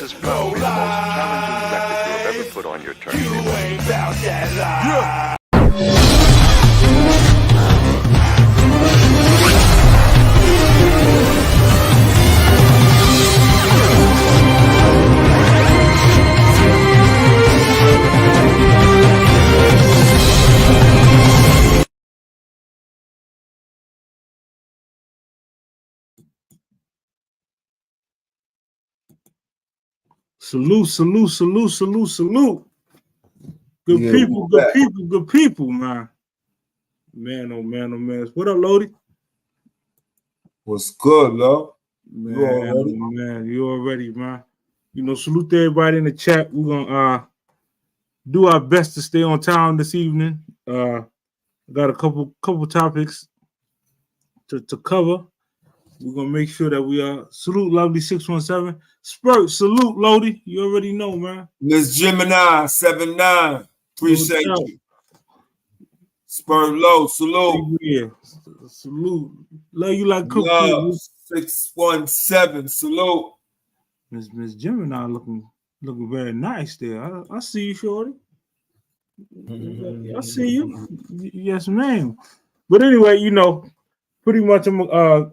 is probably the most challenging record you have ever put on your turntable. You ain't about that life. Salute, salute, salute, salute, salute. Good Yeah, people, we're good back. people, good people, man. Man, oh man, oh man. What up, Lodi? What's good, love? Man, You already? oh, man, you already, man. You know, salute to everybody in the chat. We're gonna do our best to stay on time this evening. Got a couple topics to cover. We're gonna make sure that we salute lovely 617. Spurt, salute, Lodi. You already know, man. Miss Gemini 79. Appreciate No doubt. you. Spur low, salute. Yeah, salute. Love you like cook. Love 617, salute. Miss Gemini looking very nice there. I see you, shorty. I see you. Yes, ma'am. But anyway, you know, pretty much I'm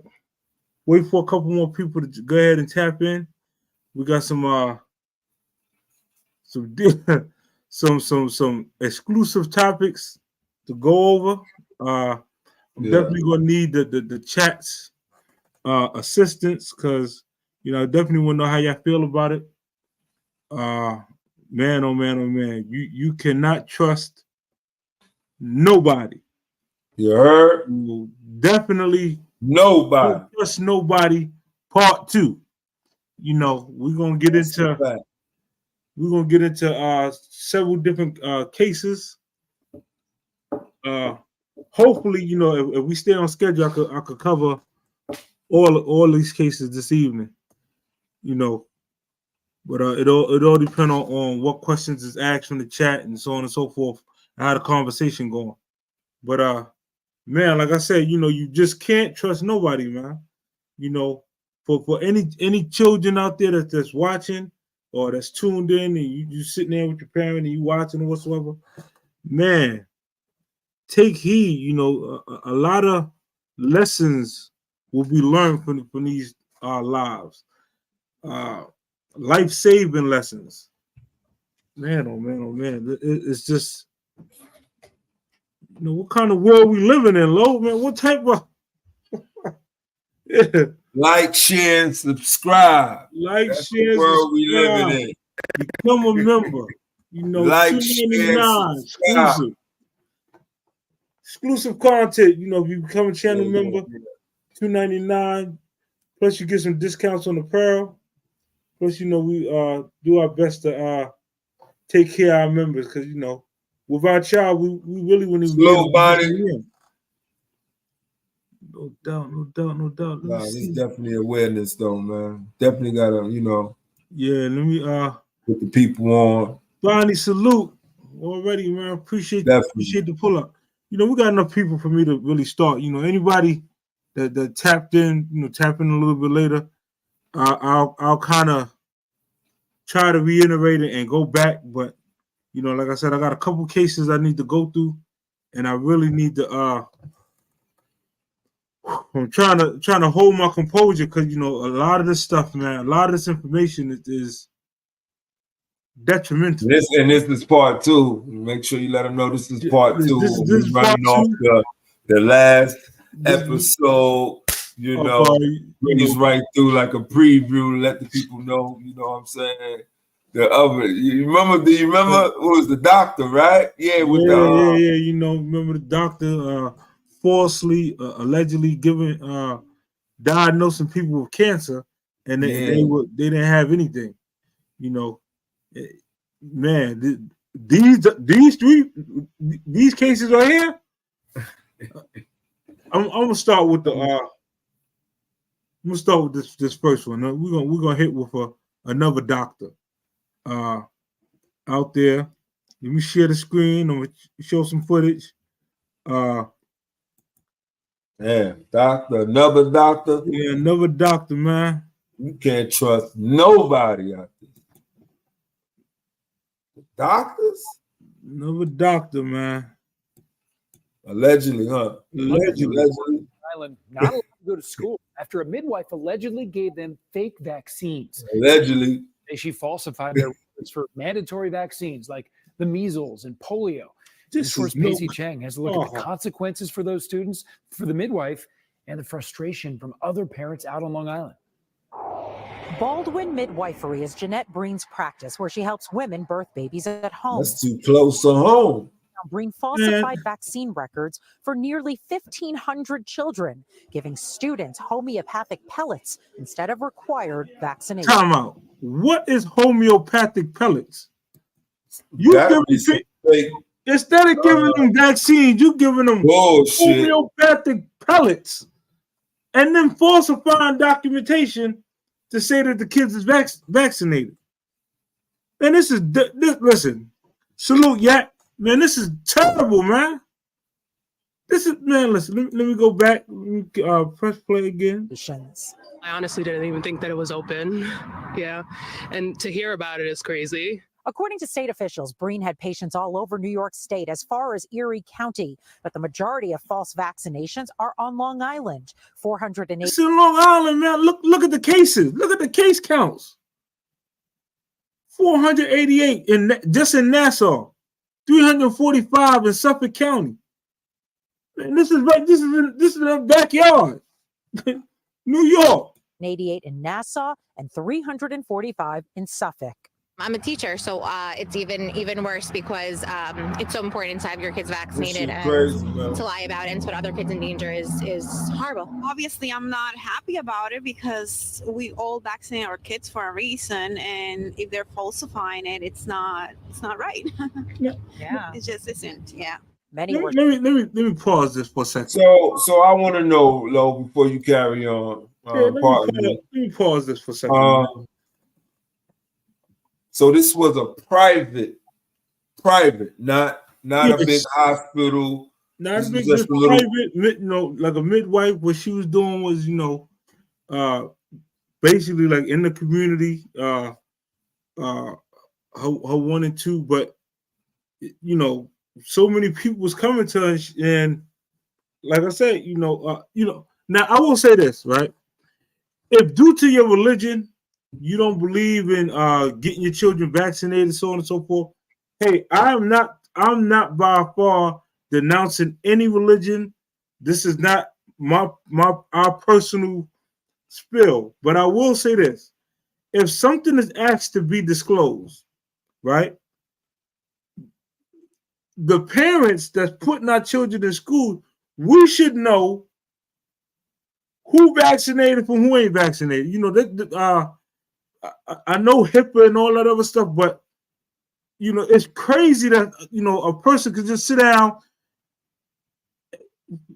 wait for a couple more people to go ahead and tap in. We got some some exclusive topics to go over. I'm definitely gonna need the chat's assistance because you know I definitely want to know how y'all feel about it. Man, oh man, oh man, you cannot trust nobody. You heard? You will definitely Nobody. don't trust nobody. Part 2. You know, we're gonna get into several different cases. Hopefully, you know, if we stay on schedule, I could cover all these cases this evening. You know, but it all depends on what questions is asked from the chat and so on and so forth, and how the conversation going. But man, like I said, you know, you just can't trust nobody, man. You know, for any children out there that's watching or that's tuned in and you sitting there with your parent and you watching or whatsoever, man, take heed. You know, a lot of lessons will be learned from these lives. Life-saving lessons. Man, oh man, oh man. It's just, you know, what kind of world we living in, Lo, man? What type of yeah. Like, share, and subscribe. Like, That's share, the world we subscribe. living in. Become a member. You know, Like, share, $2.99 subscribe. exclusive content. You know, if you become a channel member, $2.99. Plus, you get some discounts on apparel. Plus, you know, we do our best to take care of our members because you know, without y'all, we really wouldn't even be able to get them in. No doubt, no doubt, no doubt. Nah, there's definitely awareness though, man. Definitely gotta, you know. Yeah, let me put the people on. Bonnie, salute already, man. Appreciate the pull up. You know, we got enough people for me to really start. You know, anybody that tapped in, you know, tap in a little bit later. I'll kind of try to reiterate it and go back, but you know, like I said, I got a couple cases I need to go through, and I really need to. I'm trying to hold my composure because you know a lot of this stuff, man, a lot of this information is detrimental. This is part 2. Make sure you let them know this is part 2. This is running off the last episode. You know, brings right through like a preview. Let the people know. You know what I'm saying? The other, do you remember? What was the doctor, right? Yeah, with yeah. You know, remember the doctor falsely, allegedly diagnosing people with cancer, and they didn't have anything. You know, man, these cases right here. I'm gonna start with this first one. We're gonna hit with another doctor out there. Let me share the screen. I'm gonna show some footage. Another doctor. Yeah, another doctor, man. You can't trust nobody out there. Doctors? Another doctor, man. Allegedly, huh? Allegedly. Island not allowed to go to school after a midwife allegedly gave them fake vaccines. Allegedly. She falsified their records for mandatory vaccines like the measles and polio. Of course, Pacey Chang has to look at the consequences for those students, for the midwife, and the frustration from other parents out on Long Island. Baldwin Midwifery is Jeanette Breen's practice, where she helps women birth babies at home. That's too close to home. Breen falsified vaccine records for nearly 1,500 children, giving students homeopathic pellets instead of required vaccination. Time out. What is homeopathic pellets? Instead of giving them vaccines, you giving them homeopathic pellets, and then falsifying documentation to say that the kids is vaccinated. And this is listen, salute Yak. Man, this is terrible, man. This is, man, listen, let me go back. Press play again. I honestly didn't even think that it was open. Yeah. And to hear about it is crazy. According to state officials, Breen had patients all over New York State as far as Erie County, but the majority of false vaccinations are on Long Island. 408. It's in Long Island, man. Look at the cases. Look at the case counts. 488 just in Nassau. 345 in Suffolk County. Man, this is in the backyard. New York. 88 in Nassau and 345 in Suffolk. I'm a teacher, so it's even worse because it's so important to have your kids vaccinated and to lie about it and to put other kids in danger is horrible. Obviously, I'm not happy about it because we all vaccinate our kids for a reason, and if they're falsifying it, it's not right. Yeah, it just isn't. Yeah. Let me pause this for a second. So I want to know, Lo, before you carry on. Let me pause this for a second. So this was a private, not a big hospital. Not a big, just private, like a midwife. What she was doing was, basically like in the community, her 1 and 2. But so many people was coming to her, and like I said, now I will say this, right? If due to your religion, you don't believe in getting your children vaccinated, so on and so forth. Hey, I'm not by far denouncing any religion. This is not our personal spill. But I will say this. If something is asked to be disclosed, right? The parents that's putting our children in school, we should know who vaccinated from who ain't vaccinated. I know HIPAA and all that other stuff, but it's crazy that a person could just sit down.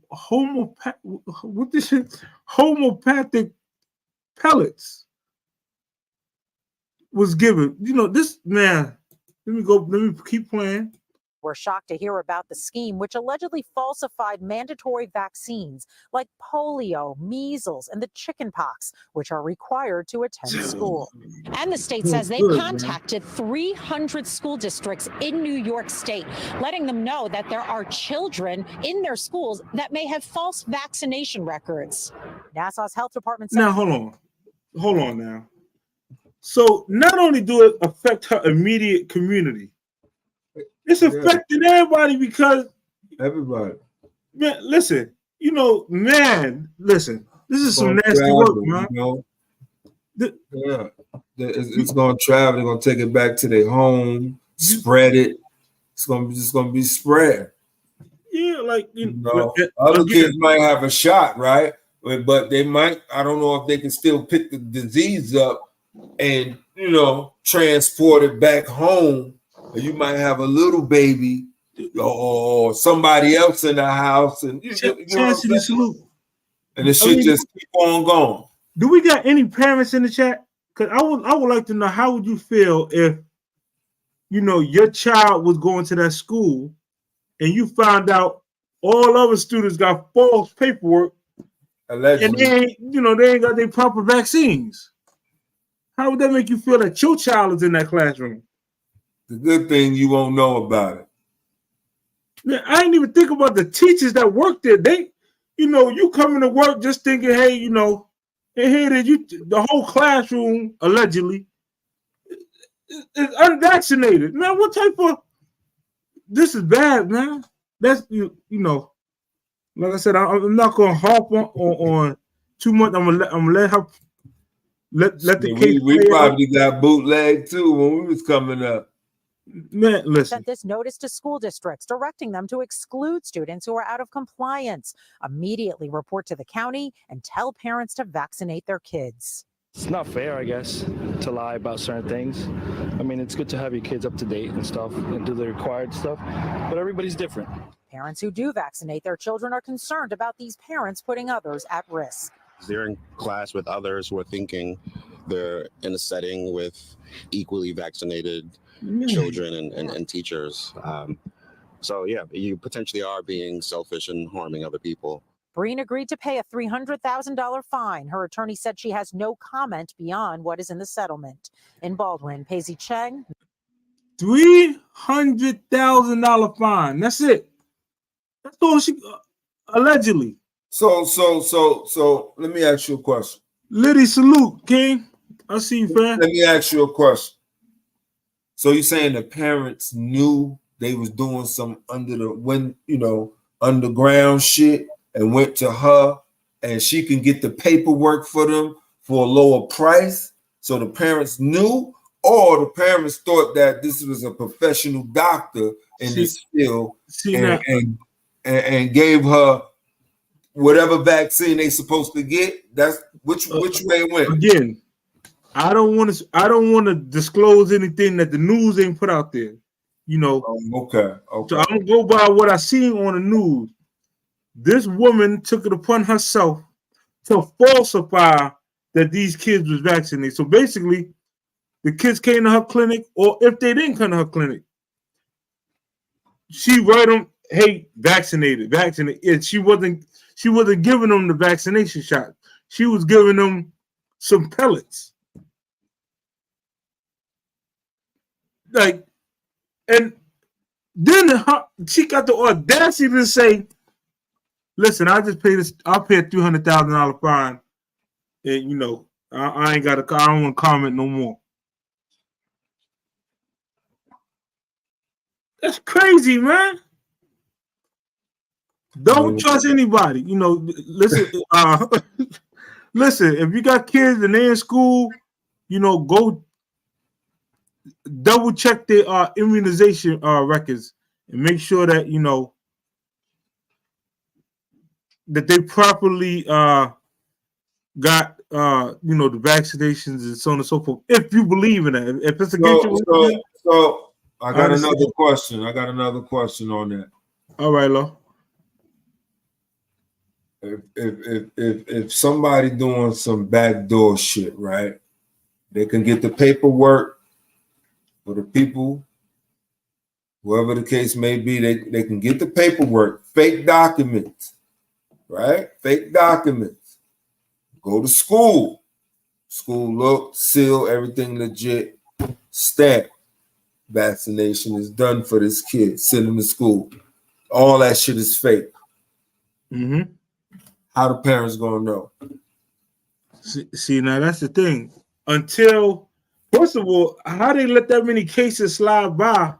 Homeopathic pellets was given. This man. Let me keep playing. We're shocked to hear about the scheme, which allegedly falsified mandatory vaccines like polio, measles, and the chickenpox, which are required to attend school. And the state says they contacted 300 school districts in New York State, letting them know that there are children in their schools that may have false vaccination records. Nassau's health department said— Now, hold on now. So not only do it affect her immediate community, it's affecting everybody because everybody. Man, listen. Listen. This is some nasty work, man. It's going to travel. They're going to take it back to their home, spread it. It's just going to be spread. Yeah, like other kids might have a shot, right? But they might. I don't know if they can still pick the disease up and transport it back home. You might have a little baby or somebody else in the house, and and the shit just keep on going. Do we got any parents in the chat? Because I would like to know, how would you feel if your child was going to that school and you found out all other students got false paperwork, allegedly, and they ain't got their proper vaccines? How would that make you feel that your child is in that classroom? The good thing you won't know about it. Man, I didn't even think about the teachers that work there. They, you coming to work just thinking, hey, and here it is, the whole classroom allegedly is unvaccinated. Man, what type of this is bad, man. That's like I said, I'm not gonna harp on too much. I'm gonna let her let the case. We probably got bootleg too when we was coming up. Man, listen. Sent this notice to school districts directing them to exclude students who are out of compliance. Immediately report to the county and tell parents to vaccinate their kids. It's not fair, I guess, to lie about certain things. I mean, it's good to have your kids up to date and stuff and do the required stuff, but everybody's different. Parents who do vaccinate their children are concerned about these parents putting others at risk. They're in class with others who are thinking they're in a setting with equally vaccinated children and teachers. So, yeah, you potentially are being selfish and harming other people. Breen agreed to pay a $300,000 fine. Her attorney said she has no comment beyond what is in the settlement. In Baldwin, Paisley Cheng. $300,000 fine. That's it. That's all she allegedly. So let me ask you a question. Liddy, salute, King. I see you, fam. Let me ask you a question. So you saying the parents knew they was doing some underground shit and went to her and she can get the paperwork for them for a lower price? So the parents knew, or the parents thought that this was a professional doctor in this field and gave her whatever vaccine they supposed to get? That's which way it went. Again, I don't want to disclose anything that the news ain't put out there. Okay. So I'm gonna go by what I seen on the news. This woman took it upon herself to falsify that these kids was vaccinated. So basically, the kids came to her clinic, or if they didn't come to her clinic, she write them, "Hey, vaccinated." And she wasn't giving them the vaccination shot. She was giving them some pellets. And then she got the audacity to say, "Listen, I just paid this. I'll pay a $300,000 fine, and I ain't got I don't want to comment no more." That's crazy, man. Don't trust anybody. Listen. Listen. If you got kids and they're in school, go double check their immunization records and make sure that that they properly got the vaccinations and so on and so forth. If you believe in that, if it's against you. So I got another question. On that. All right, Lo. If somebody doing some backdoor shit, right? They can get the paperwork for the people, whoever the case may be. They can get the paperwork, fake documents, right? Fake documents. Go to school. School look, seal, everything legit, stamp. Vaccination is done for this kid. Send him to school. All that shit is fake. Mm-hmm. How the parents gonna know? See, now that's the thing. Until, first of all, how they let that many cases slide by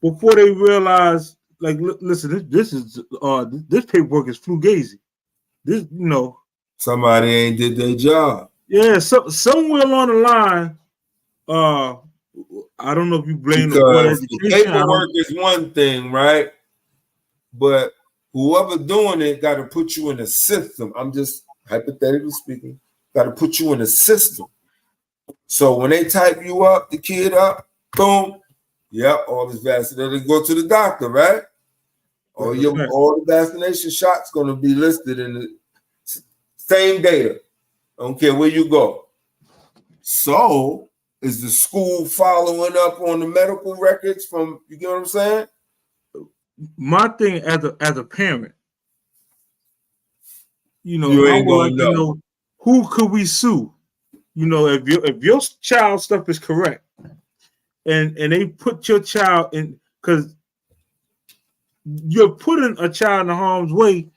before they realize, like, listen, this paperwork is fugazi. This, somebody ain't did their job. Yeah, so somewhere along the line, I don't know if you blame the paperwork is one thing, right? But whoever doing it got to put you in a system. I'm just hypothetically speaking, got to put you in a system. So when they type you up, the kid up, boom, yep, all this vaccination, they go to the doctor, right? All the vaccination shots going to be listed in the same data. I don't care where you go. So is the school following up on the medical records from, you get what I'm saying? My thing as a parent, you ain't gonna know. Who could we sue? If your child stuff is correct, and they put your child in, because you're putting a child in harm's way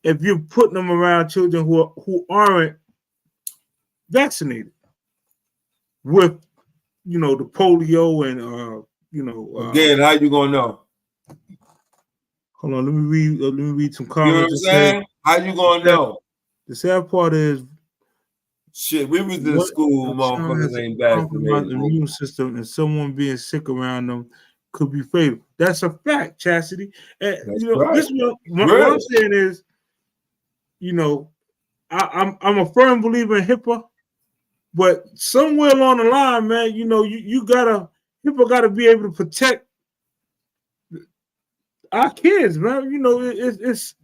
if you're putting them around children who aren't vaccinated with, you know, the polio and you know. Again, how you gonna know? Hold on, let me read some comments. You know what I'm saying? How you gonna know? The sad part is, shit, we was in school, motherfuckers ain't vaccinated. The immune system and someone being sick around them could be fatal. That's a fact, Chastity. And you know, right. what I'm saying is, you know, I'm a firm believer in HIPAA, but somewhere along the line, man, you know, HIPAA gotta be able to protect our kids, man. You know, it's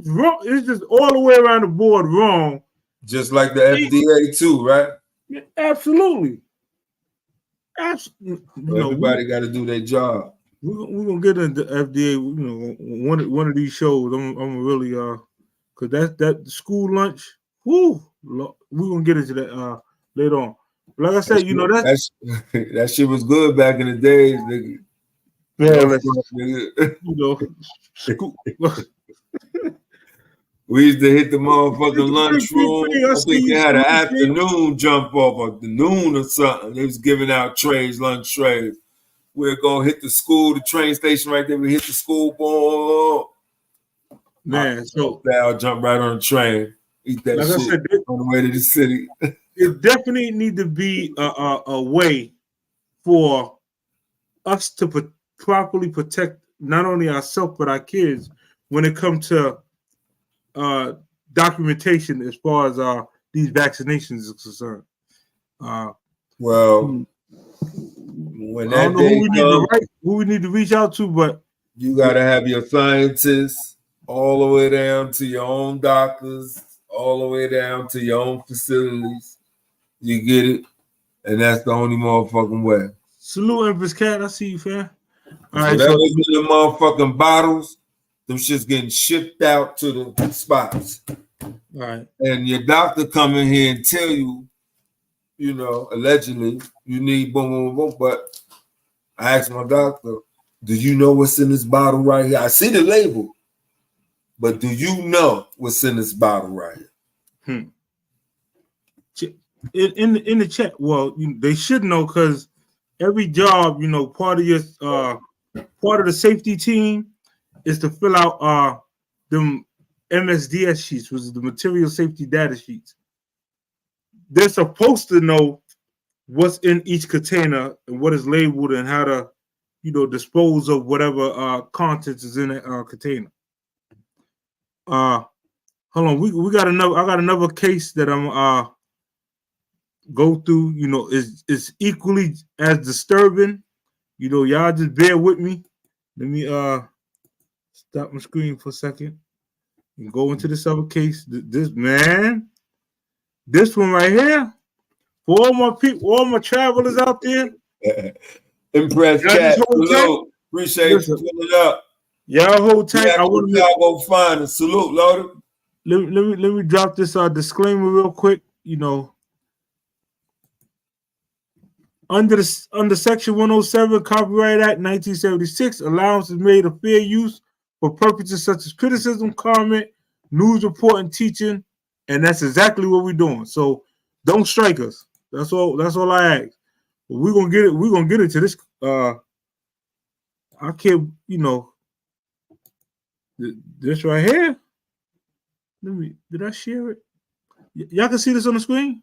wrong. It's just all the way around the board wrong. Just like the FDA too, right? Yeah, absolutely. Everybody got to do their job. We're gonna get into FDA. You know, one of these shows. I'm really because that school lunch. Whoo, we're gonna get into that later on. Like I said, you know that shit was good back in the days, nigga. Yeah, you know. We used to hit the motherfucking lunchroom. I think they had an afternoon jump off, or the noon or something. They was giving out trays, lunch trays. We'd go hit the school, the train station right there. We hit the school, boy. Man, so I'll jump right on the train, eat that shit I said, on the way to the city. It definitely need to be a way for us to properly protect not only ourselves but our kids when it comes to documentation as far as these vaccinations is concerned. When I don't know who we need to reach out to, but you got to have your scientists all the way down to your own doctors, all the way down to your own facilities. You get it, and that's the only motherfucking way. Salute, Empress Cat. I see you, fam. All right, that was in the motherfucking bottles. Them shit's getting shipped out to the spots. All right. And your doctor come in here and tell you, you know, allegedly, you need boom, boom, boom. But I asked my doctor, do you know what's in this bottle right here? I see the label, but do you know what's in this bottle right here? In the chat, well, they should know because every job, you know, part of the safety team is to fill out them MSDS sheets, which is the material safety data sheets. They're supposed to know what's in each container and what is labeled and how to, you know, dispose of whatever contents is in that container. Hold on, we got another. I got another case that I'm go through. You know, is equally as disturbing. You know, y'all just bear with me. Let me stop my screen for a second and go into this other case. This one right here, for all my people, all my travelers out there. Impressed, Cat. Salute. Appreciate you pulling up. Y'all hold tight. I want y'all go find a salute, Loaded. Let me drop this disclaimer real quick. You know, under Section 107 Copyright Act 1976, allowance is made of fair use for purposes such as criticism, comment, news reporting, teaching, and that's exactly what we're doing. So don't strike us. That's all I ask. But we're gonna get it. We're gonna get into this. I can't. You know, this right here. Did I share it? Y'all can see this on the screen?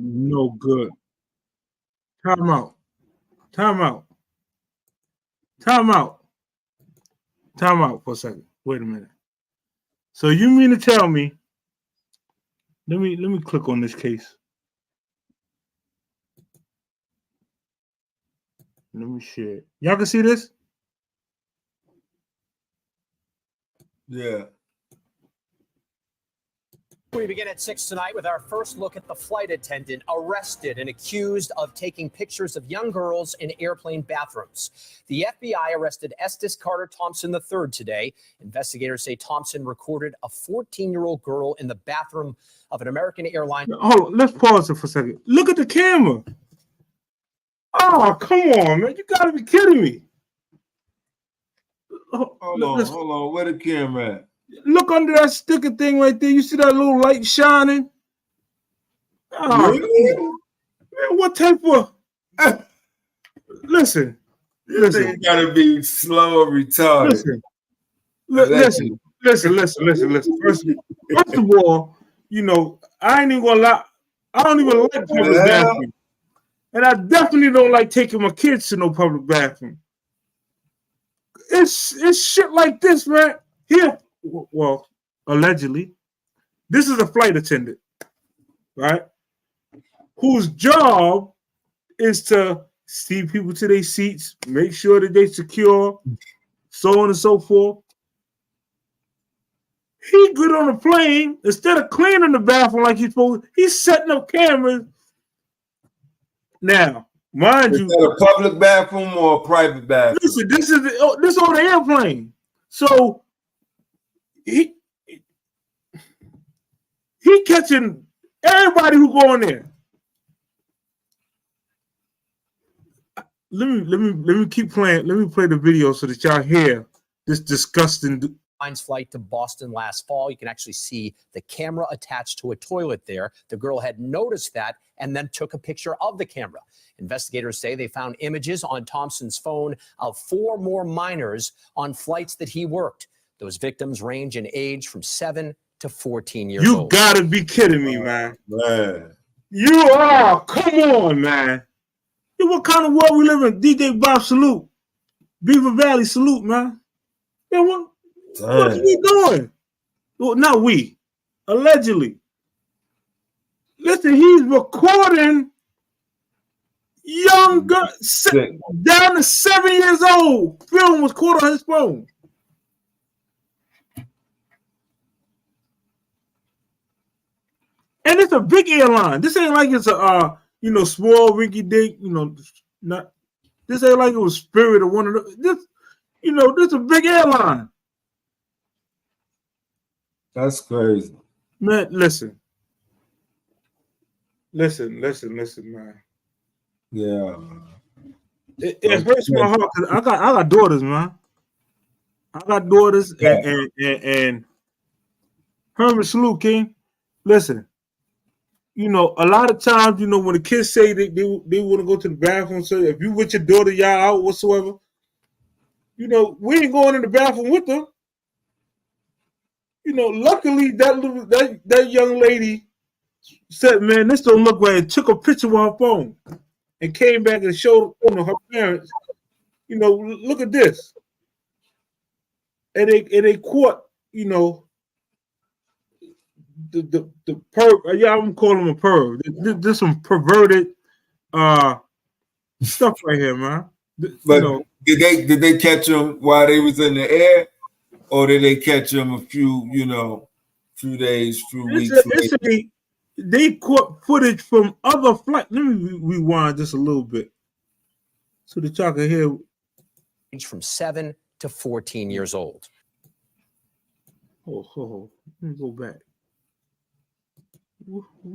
No good. Time out. Time out. Time out. Time out for a second. Wait a minute. So you mean to tell me? Let me click on this case. Let me share it. Y'all can see this? Yeah. We begin at 6 tonight with our first look at the flight attendant arrested and accused of taking pictures of young girls in airplane bathrooms. The FBI arrested Estes Carter Thompson III today. Investigators say Thompson recorded a 14-year-old girl in the bathroom of an American airline. Hold on, let's pause it for a second. Look at the camera. Oh, come on, man. You gotta be kidding me. Hold on. Where the camera at? Look under that sticker thing right there. You see that little light shining? Oh, man, what type of... Listen. You gotta be slow or retarded. Listen. First of all, you know, I ain't even gonna lie. I don't even like public bathroom. And I definitely don't like taking my kids to no public bathroom. It's shit like this, man. Here. Well, allegedly, this is a flight attendant, right? Whose job is to see people to their seats, make sure that they secure, so on and so forth. He good on the plane, instead of cleaning the bathroom like he's supposed to, he's setting up cameras. Now, mind you, a public bathroom or a private bathroom? Listen, this is on the airplane. So he catching everybody who go in there. Let me keep playing. Let me play the video so that y'all hear this disgusting flight to Boston last fall. You can actually see the camera attached to a toilet there. The girl had noticed that and then took a picture of the camera. Investigators say they found images on Thompson's phone of 4 more minors on flights that he worked. Those victims range in age from 7 to 14 years old. You gotta be kidding me, man. You are. Come on, man. What kind of world we live in? DJ Bob salute. Beaver Valley salute, man. Yeah, what are we doing? Well, not we. Allegedly. Listen, he's recording young girls down to 7 years old. Film was caught on his phone. And it's a big airline. This ain't like it's a small rinky dink, not this ain't like it was Spirit or one of those. This is a big airline. That's crazy. Man, listen, man. Yeah. It hurts my heart because I got daughters, man. I got daughters and Herman Salute King. Listen. A lot of times, when the kids say they want to go to the bathroom, so if you with your daughter, y'all out whatsoever, we ain't going in the bathroom with them. Luckily that young lady said, "Man, this don't look right." And took a picture with her phone and came back and showed her parents. Look at this, and they caught the perv. Yeah, I'm calling him a perv. There's some perverted stuff right here, man. But did they catch him while they was in the air, or did they catch him a few days, few weeks later? They caught footage from other flights. Let me rewind just a little bit so that y'all can hear. Age from 7 to 14 years old. Oh, let me go back.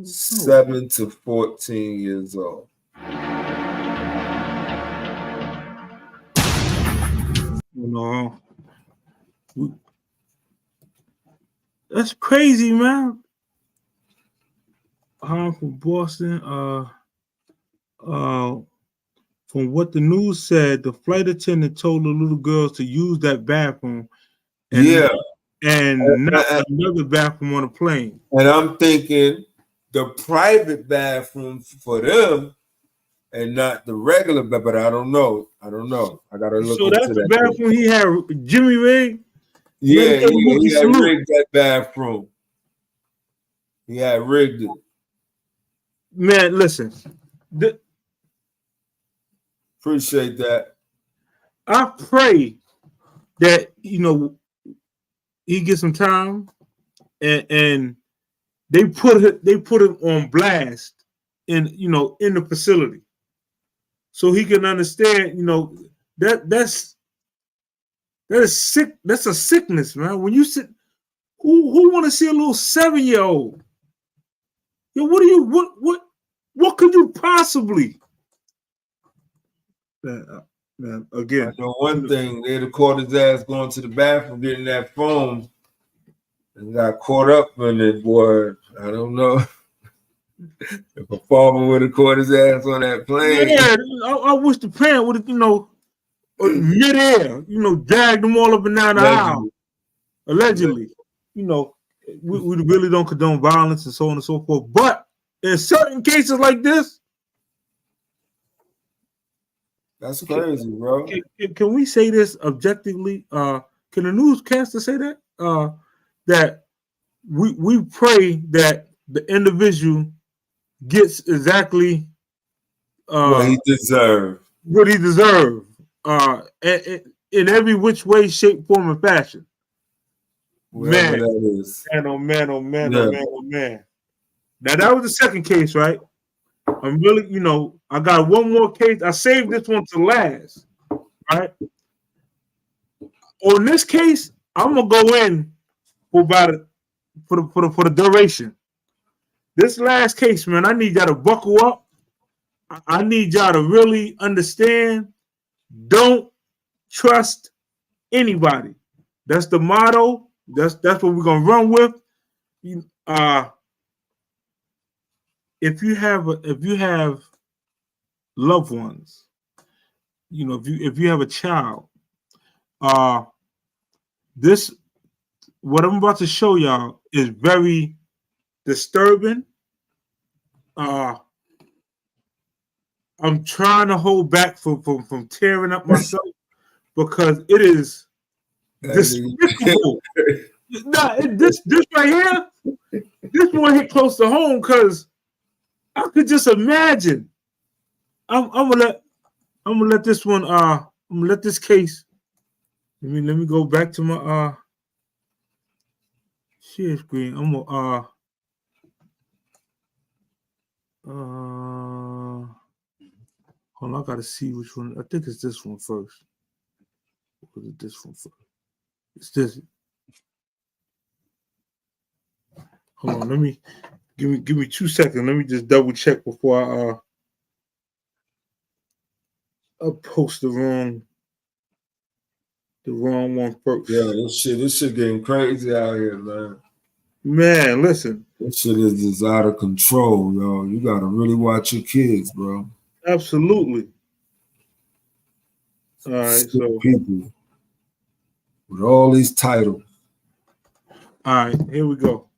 7 to 14 years old. That's crazy, man. I'm from Boston. From what the news said, the flight attendant told the little girls to use that bathroom. And not another bathroom on the plane. And I'm thinking the private bathroom for them and not the regular, but I don't know. I gotta look. So that's the bathroom he had Jimmy Rig? Yeah, he had rigged that bathroom. He had rigged it. Man, listen. Appreciate that. I pray that he gets some time and they put it on blast in the facility, so he can understand. That's sick. That's a sickness, man. When you sit, who want to see a little 7-year-old? Yo, what could you possibly? Man, again, I know one thing, they'd have caught his ass going to the bathroom, getting that phone, and got caught up in it, boy. I don't know if a farmer would have caught his ass on that plane. Yeah, I wish the parent would have, midair, dragged them all up and down the aisle. Allegedly. We really don't condone violence and so on and so forth. But in certain cases like this, that's crazy, bro. Can we say this objectively? Can the newscaster say that? That we pray that the individual gets exactly what he deserves. What he deserves. In every which way, shape, form, and fashion. Whatever that is. Man, oh man, oh man, oh man, oh man. Now that was the second case, right? I'm really, I got one more case. I saved this one to last, right? On this case, I'm gonna go in for the duration. This last case, man, I need y'all to buckle up. I need y'all to really understand. Don't trust anybody. That's the motto. That's what we're gonna run with. If you have loved ones, if you have a child, this what I'm about to show y'all is very disturbing. I'm trying to hold back from tearing up myself because it is despicable. This right here, this one hit close to home because I could just imagine. I'm gonna let this one. I'm gonna let this case. Let me go back to my share screen. I'm gonna hold on. I gotta see which one. I think it's this one first. Or is it this one first? It's this. Hold on. Let me give me 2 seconds. Let me just double check before I post the wrong one first. Yeah, this shit getting crazy out here, man. Man, listen. This shit is just out of control, yo. You gotta really watch your kids, bro. Absolutely. All right, so people with all these titles. All right, here we go.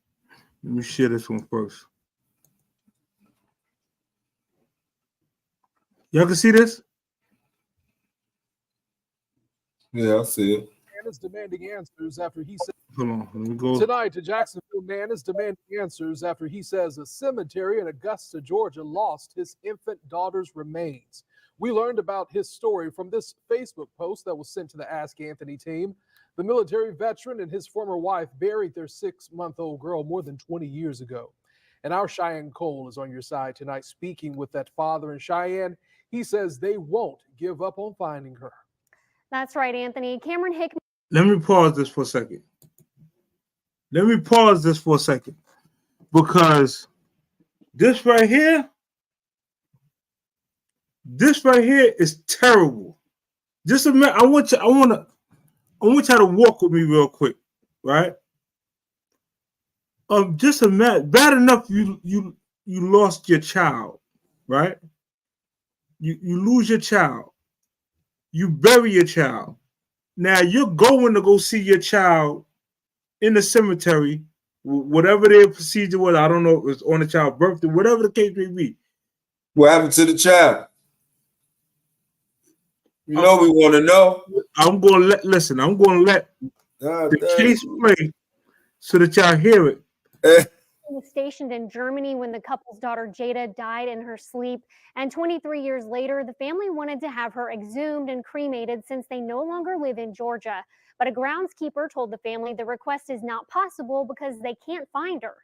Let me share this one first. Y'all can see this? Yeah, I see it. Man is demanding answers after he said. Hold on, let me go. Tonight, a Jacksonville man is demanding answers after he says a cemetery in Augusta, Georgia, lost his infant daughter's remains. We learned about his story from this Facebook post that was sent to the Ask Anthony team. The military veteran and his former wife buried their 6-month-old girl more than 20 years ago. And our Cheyenne Cole is on your side tonight, speaking with that father in Cheyenne. He says they won't give up on finding her. That's right, Anthony. Cameron Hickman. Let me pause this for a second. Because this right here is terrible. Just I want y'all to walk with me real quick, right? Just imagine, bad enough you lost your child, right? You lose your child. You bury your child. Now you're going to go see your child in the cemetery, whatever their procedure was. I don't know if it's on the child's birthday, whatever the case may be. What happened to the child? We want to know. I'm going to let the case play so that y'all hear it. Was stationed in Germany when the couple's daughter Jada died in her sleep, and 23 years later, the family wanted to have her exhumed and cremated since they no longer live in Georgia. But a groundskeeper told the family the request is not possible because they can't find her.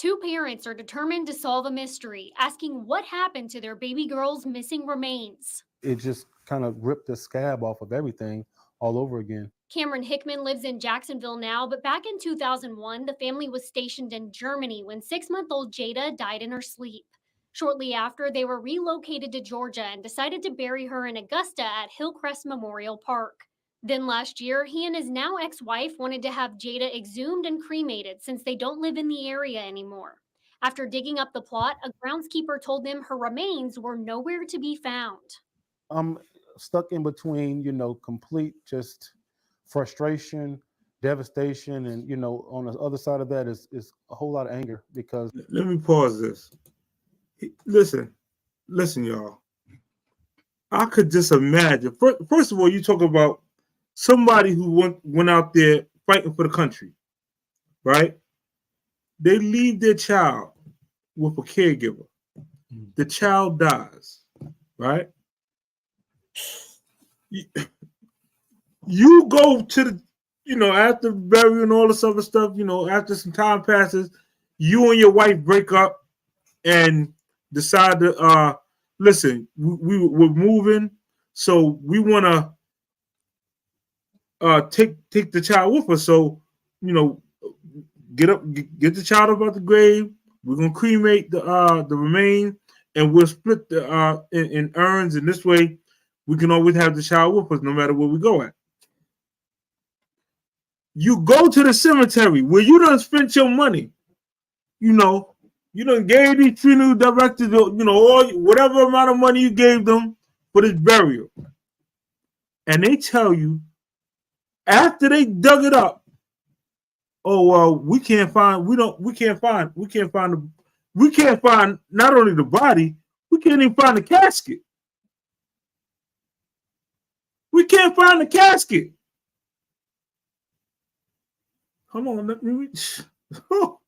Two parents are determined to solve a mystery, asking what happened to their baby girl's missing remains. It just kind of ripped the scab off of everything all over again. Cameron Hickman lives in Jacksonville now, but back in 2001, the family was stationed in Germany when 6-month-old Jada died in her sleep. Shortly after, they were relocated to Georgia and decided to bury her in Augusta at Hillcrest Memorial Park. Then last year, he and his now ex-wife wanted to have Jada exhumed and cremated since they don't live in the area anymore. After digging up the plot, a groundskeeper told them her remains were nowhere to be found. I'm stuck in between, complete just frustration, devastation, and, on the other side of that is a whole lot of anger because... Let me pause this. Listen, y'all. I could just imagine. First of all, you talk about somebody who went out there fighting for the country, right? They leave their child with a caregiver. The child dies, right? You go to the, after burial and all this other stuff, after some time passes, you and your wife break up and decide to, listen, we're moving, so we want to take the child with us. So, get the child up out the grave. We're gonna cremate the remains, and we'll split the in urns, and this way we can always have the child with us no matter where we go at. You go to the cemetery where you done spent your money. You done gave these funeral directors, all whatever amount of money you gave them for this burial, and they tell you after they dug it up, oh well, we can't find not only the body, we can't even find the casket. We can't find the casket. Hold on, let me reach. Oh,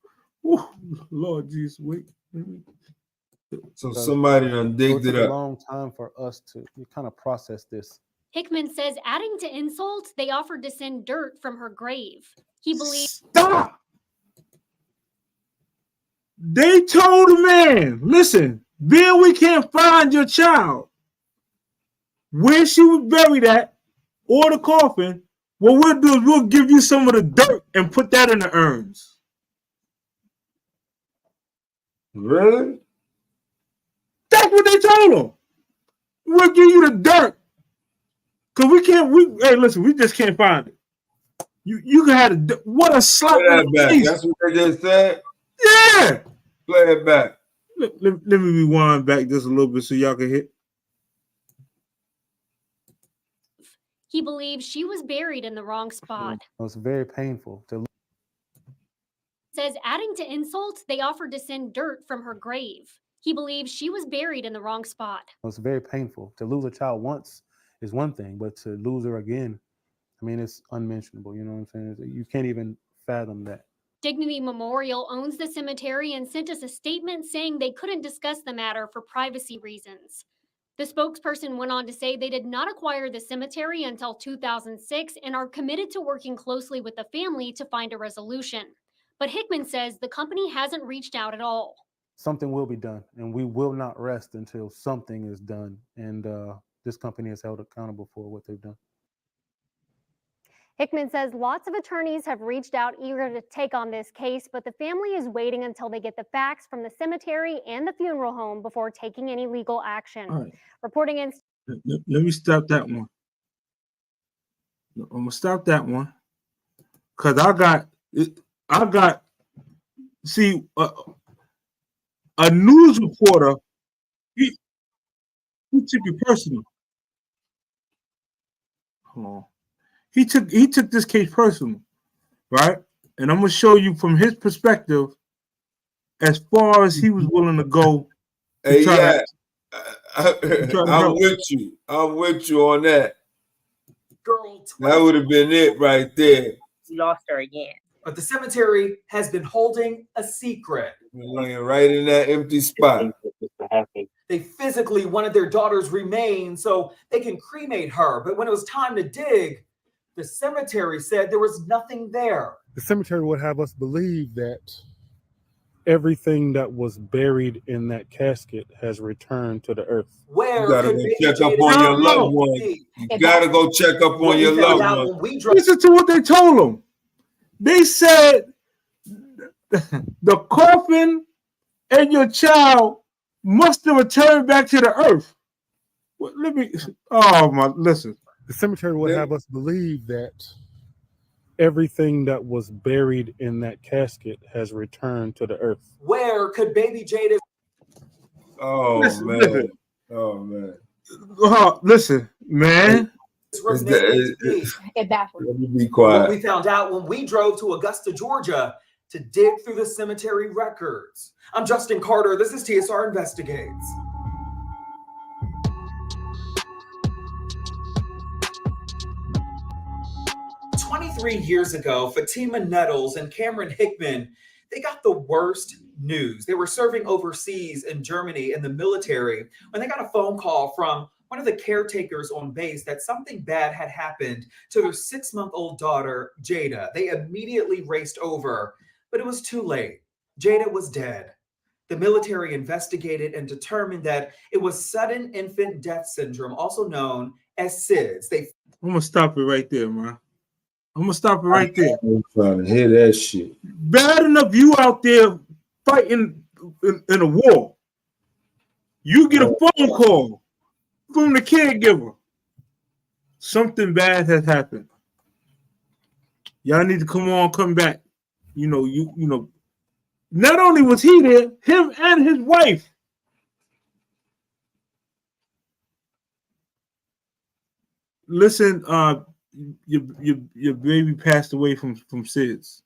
Lord Jesus, wait. So somebody done digged it up. A long time for us to kind of process this. Hickman says, adding to insult, they offered to send dirt from her grave. He believes. Stop! They told the man, listen, Bill, we can't find your child. Where she was buried at, or the coffin, what we'll do is we'll give you some of the dirt and put that in the urns. Really? That's what they told him. We'll give you the dirt. Because hey, listen, we just can't find it. You can have it. What a slap in the face. That's what they just said? Yeah. Play it back. Let me rewind back just a little bit so y'all can hit. He believes she was buried in the wrong spot. It was very painful to. Says, adding to insult, they offered to send dirt from her grave. He believes she was buried in the wrong spot. It was very painful. To lose a child once is one thing, but to lose her again, I mean, it's unmentionable. You know what I'm saying? You can't even fathom that. Dignity Memorial owns the cemetery and sent us a statement saying they couldn't discuss the matter for privacy reasons. The spokesperson went on to say they did not acquire the cemetery until 2006 and are committed to working closely with the family to find a resolution. But Hickman says the company hasn't reached out at all. Something will be done, and we will not rest until something is done. And this company is held accountable for what they've done. Hickman says lots of attorneys have reached out eager to take on this case, but the family is waiting until they get the facts from the cemetery and the funeral home before taking any legal action. All right. Reporting in. Let me stop that one. I'm gonna stop that one because see a news reporter. He took it personal. Hold on. He took this case personal, right? And I'm gonna show you from his perspective as far as he was willing to go. Hey, yeah, I'm with you. I'm with you on that. Girl, that would have been it right there. We lost her again. But the cemetery has been holding a secret. Laying right in that empty spot. They physically wanted their daughter's remains so they can cremate her. But when it was time to dig, the cemetery said there was nothing there. The cemetery would have us believe that everything that was buried in that casket has returned to the earth. Where You gotta could go baby check up Jada on your Smith loved be? one. You gotta go check up on your We found loved out one. when we drove. Listen to what they told them. They said the coffin and your child must have returned back to the earth. Well, listen. The cemetery would have us believe that everything that was buried in that casket has returned to the earth. Where could baby Jada? Oh Listen, man. listen. Oh man. Listen, man. It baffled. Let me be What quiet. we found out when we drove to Augusta, Georgia to dig through the cemetery records. I'm Justin Carter. This is TSR Investigates. Years ago, Fatima Nettles and Cameron Hickman, they got the worst news. They were serving overseas in Germany in the military when they got a phone call from one of the caretakers on base that something bad had happened to their 6-month-old daughter, Jada. They immediately raced over, but it was too late. Jada was dead. The military investigated and determined that it was sudden infant death syndrome, also known as SIDS. I'm gonna stop it right there, man. I'm gonna stop it right there. I'm trying to hear that shit. Bad enough you out there fighting in a war. You get a phone call from the caregiver. Something bad has happened. Y'all need to come back. You know. Not only was he there, him and his wife. Listen, your baby passed away from SIDS.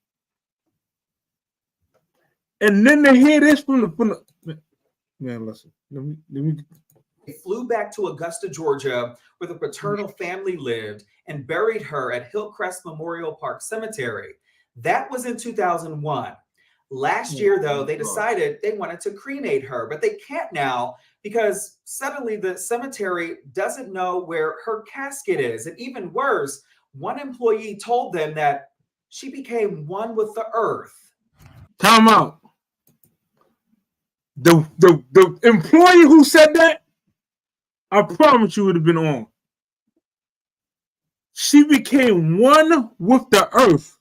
And then they hear this from the man, listen. Let me They flew back to Augusta, Georgia, where the paternal family lived, and buried her at Hillcrest Memorial Park Cemetery. That was in 2001. Last year, though, they decided they wanted to cremate her, but they can't now because suddenly the cemetery doesn't know where her casket is. And even worse, one employee told them that she became one with the earth. Time out. The employee who said that, I promise you would have been on. She became one with the earth.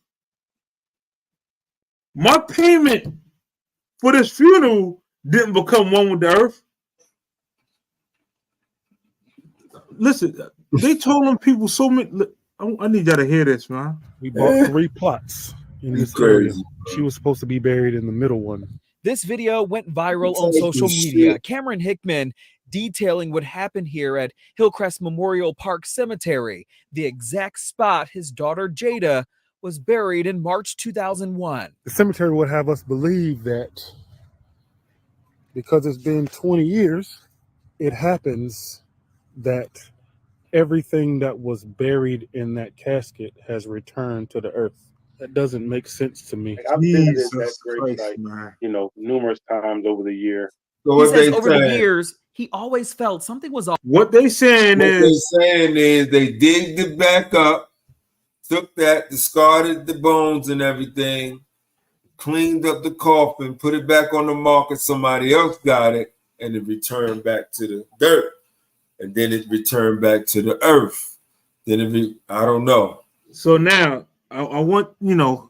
My payment for this funeral didn't become one with the earth. Listen, they told them people so many. I need y'all to hear this, man. We bought 3 plots in this area. She was supposed to be buried in the middle one. This video went viral on social media. Cameron Hickman detailing what happened here at Hillcrest Memorial Park Cemetery, the exact spot his daughter Jada was buried in March 2001. The cemetery would have us believe that because it's been 20 years, it happens that everything that was buried in that casket has returned to the earth. That doesn't make sense to me. I've visited that grave site, numerous times over the year. He says over the years, he always felt something was off. What they saying is they digged it back up, took that, discarded the bones and everything, cleaned up the coffin, put it back on the market. Somebody else got it, and it returned back to the dirt. And then it returned back to the earth. Then I don't know. So now I want, I'm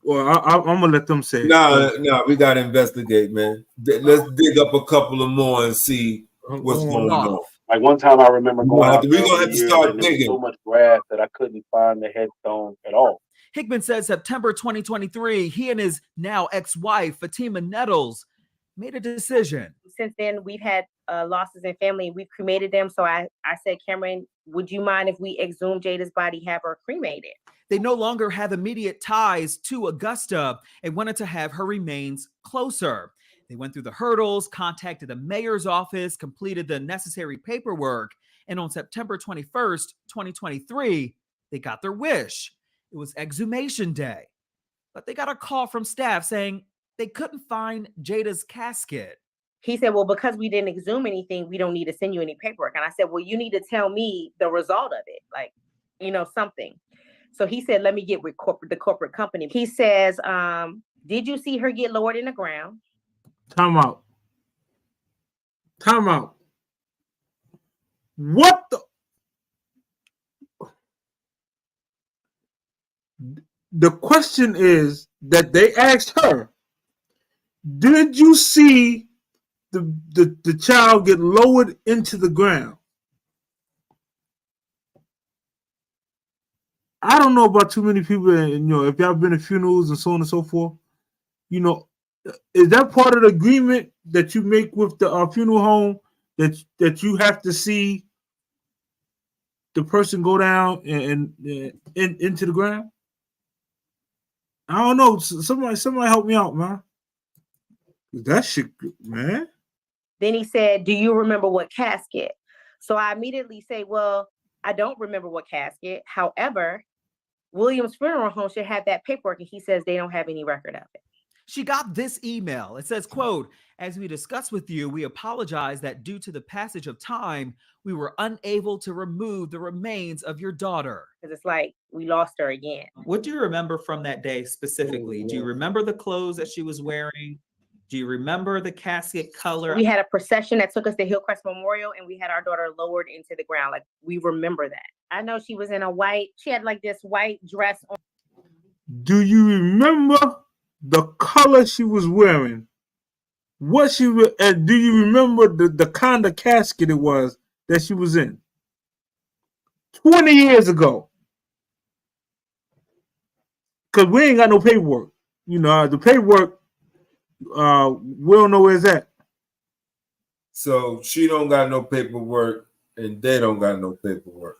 gonna let them say it. No, we gotta investigate, man. Let's dig up a couple of more and see what's going on. Like one time I remember going out we're gonna have to start digging. So much grass that I couldn't find the headstone at all. Hickman says September 2023, he and his now ex-wife, Fatima Nettles, made a decision. Since then, we've had losses in family. We've cremated them. So I said, Cameron, would you mind if we exhume Jada's body, have her cremated? They no longer have immediate ties to Augusta and wanted to have her remains closer. They went through the hurdles, contacted the mayor's office, completed the necessary paperwork, and on September 21st, 2023, they got their wish. It was exhumation day, but they got a call from staff saying they couldn't find Jada's casket. He said, well, because we didn't exhume anything, we don't need to send you any paperwork. And I said, well, you need to tell me the result of it, like, something. So he said, let me get with the corporate company. He says, Did you see her get lowered in the ground? Time out. What the question is that they asked her, did you see the child get lowered into the ground? I don't know about too many people, and if y'all been to funerals and so on and so forth, is that part of the agreement that you make with the funeral home that you have to see the person go down and into the ground? I don't know. Somebody help me out, man. That shit, man. Then he said, do you remember what casket? So I immediately say, well, I don't remember what casket. However, Williams Funeral Home should have that paperwork. And he says they don't have any record of it. She got this email. It says, quote, as we discussed with you, we apologize that due to the passage of time, we were unable to remove the remains of your daughter. Because it's like we lost her again. What do you remember from that day specifically? Do you remember the clothes that she was wearing? Do you remember the casket color? We had a procession that took us to Hillcrest Memorial, and we had our daughter lowered into the ground. Like, we remember that. I know she was in she had like this white dress on. Do you remember the color she was wearing? Do you remember the kind of casket it was that she was in? 20 years ago. Because we ain't got no paperwork. The paperwork, we don't know where it's at. So she don't got no paperwork and they don't got no paperwork.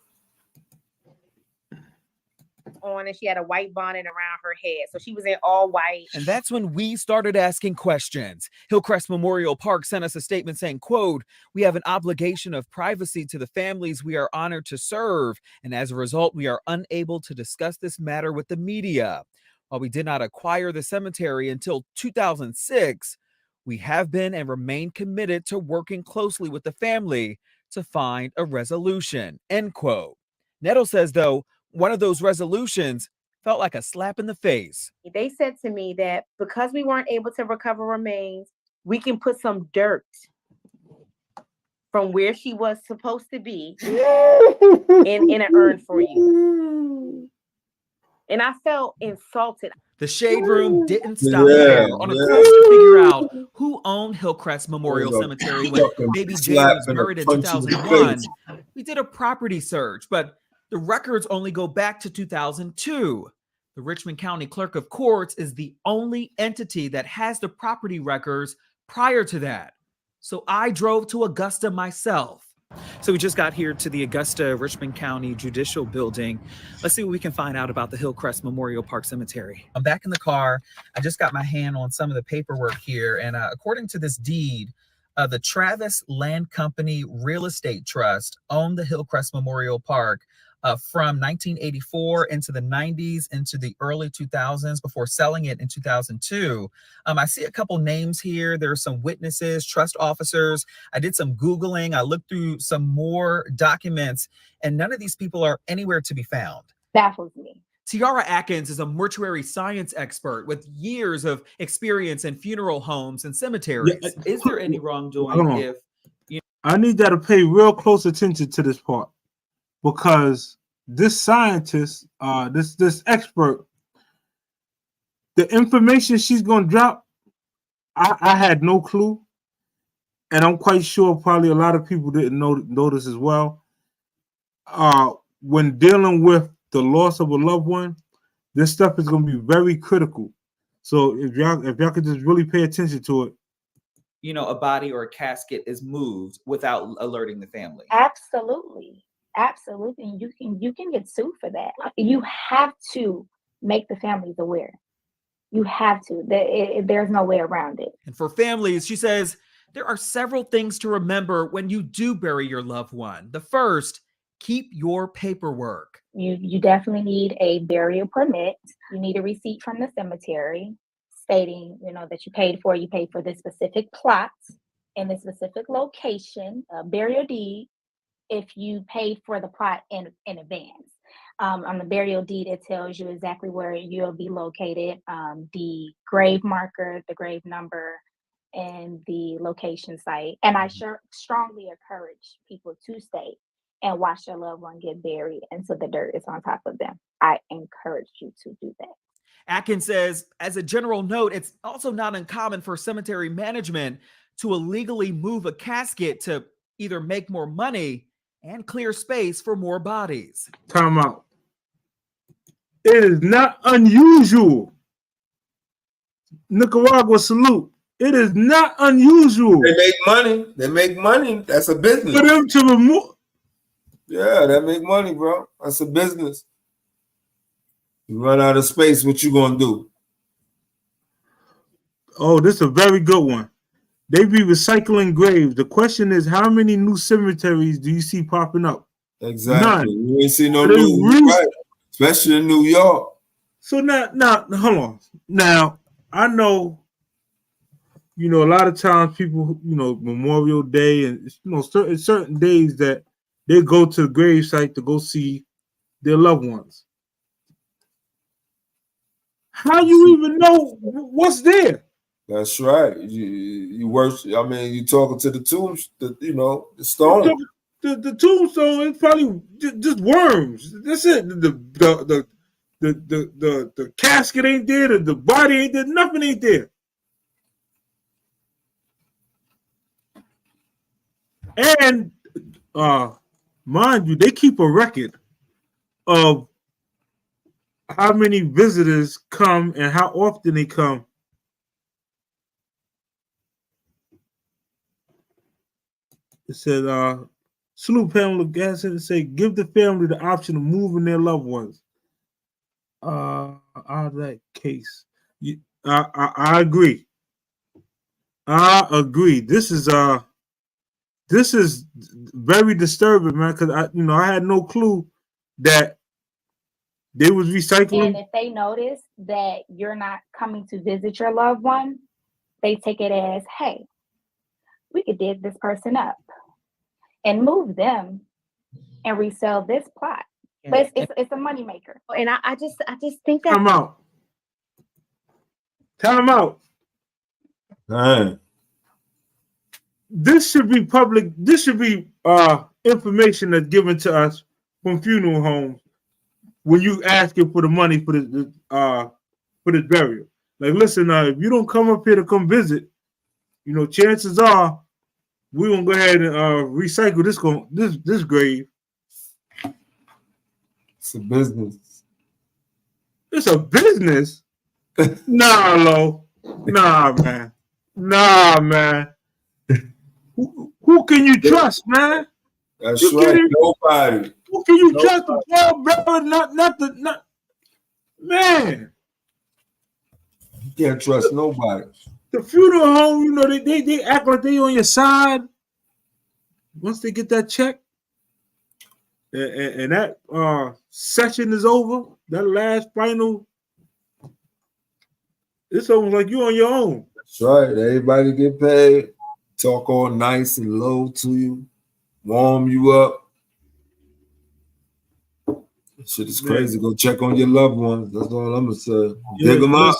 On, and she had a white bonnet around her head. So she was in all white. And that's when we started asking questions. Hillcrest Memorial Park sent us a statement saying, quote, we have an obligation of privacy to the families we are honored to serve. And as a result, we are unable to discuss this matter with the media. While we did not acquire the cemetery until 2006, we have been and remain committed to working closely with the family to find a resolution, end quote. Nettle says, though, one of those resolutions felt like a slap in the face. They said to me that because we weren't able to recover remains, we can put some dirt from where she was supposed to be in an urn for you. And I felt insulted. The Shade Room didn't stop there. On a quest to figure out who owned Hillcrest Memorial Cemetery when baby Jada was buried in 2001, we did a property search, but the records only go back to 2002. The Richmond County Clerk of Courts is the only entity that has the property records prior to that. So I drove to Augusta myself. So we just got here to the Augusta Richmond County Judicial Building. Let's see what we can find out about the Hillcrest Memorial Park Cemetery. I'm back in the car. I just got my hand on some of the paperwork here. And according to this deed, the Travis Land Company Real Estate Trust owned the Hillcrest Memorial Park from 1984 into the 90s, into the early 2000s before selling it in 2002. I see a couple names here. There are some witnesses, trust officers. I did some Googling. I looked through some more documents, and none of these people are anywhere to be found. Baffles me. Tiara Atkins is a mortuary science expert with years of experience in funeral homes and cemeteries. Yeah, is there any wrongdoing if I need that to pay real close attention to this part, because this scientist, this expert, the information she's gonna drop, I had no clue, and I'm quite sure probably a lot of people didn't know this as well. When dealing with the loss of a loved one, this stuff is gonna be very critical. So if y'all could just really pay attention to it. A body or a casket is moved without alerting the family. Absolutely. Absolutely. You can get sued for that. You have to make the families aware. You have to. There's no way around it. And for families, she says, there are several things to remember when you do bury your loved one. The first, keep your paperwork. You definitely need a burial permit. You need a receipt from the cemetery stating, that you paid for this specific plot in this specific location, a burial deed, if you paid for the plot in advance. On the burial deed, it tells you exactly where you'll be located, the grave marker, the grave number, and the location site. And I strongly encourage people to stay and watch their loved one get buried until the dirt is on top of them. I encourage you to do that. Atkins says, as a general note, it's also not uncommon for cemetery management to illegally move a casket to either make more money and clear space for more bodies. Time out. It is not unusual. Nicaragua salute. It is not unusual. They make money. They make money. That's a business. For them to remove. Yeah, that make money, bro. That's a business. You run out of space, what you gonna do? Oh, this is a very good one. They be recycling graves. The question is, how many new cemeteries do you see popping up? Exactly. None. You ain't see no new, right? Especially in New York. So now, hold on. Now, I know, a lot of times people, Memorial Day and, certain days that they go to the grave site to go see their loved ones. How you even know what's there? That's right. You worship. I mean, you talking to the tombs, the stone. The tombstone is probably just worms. That's it. The casket ain't there. The body ain't there. Nothing ain't there. And mind you, they keep a record of how many visitors come and how often they come. It said, salute panel of gas and say, give the family the option of moving their loved ones. Out of that case. I agree. I agree. This is very disturbing, man, because I had no clue that they was recycling. And if they notice that you're not coming to visit your loved one, they take it as, hey, we could dig this person up and move them and resell this plot. But it's a moneymaker. And I just think that Time out. Man. This should be public. This should be information that's given to us from funeral homes when you asking for the money for this burial. Like, listen, if you don't come up here to come visit, chances are we're gonna go ahead and recycle this grave. It's a business. It's a business. Nah, Lo. Nah, man. Nah, man. Who can you trust, man? That's right. Nobody. Who can you trust? Well, brother, not man. You can't trust nobody. The funeral home, they act like they on your side. Once they get that check, and that session is over, that last final, it's almost like you on your own. That's right. Everybody get paid. Talk all nice and low to you, warm you up. Shit is crazy. Go check on your loved ones. That's all I'm gonna say. Dig them up.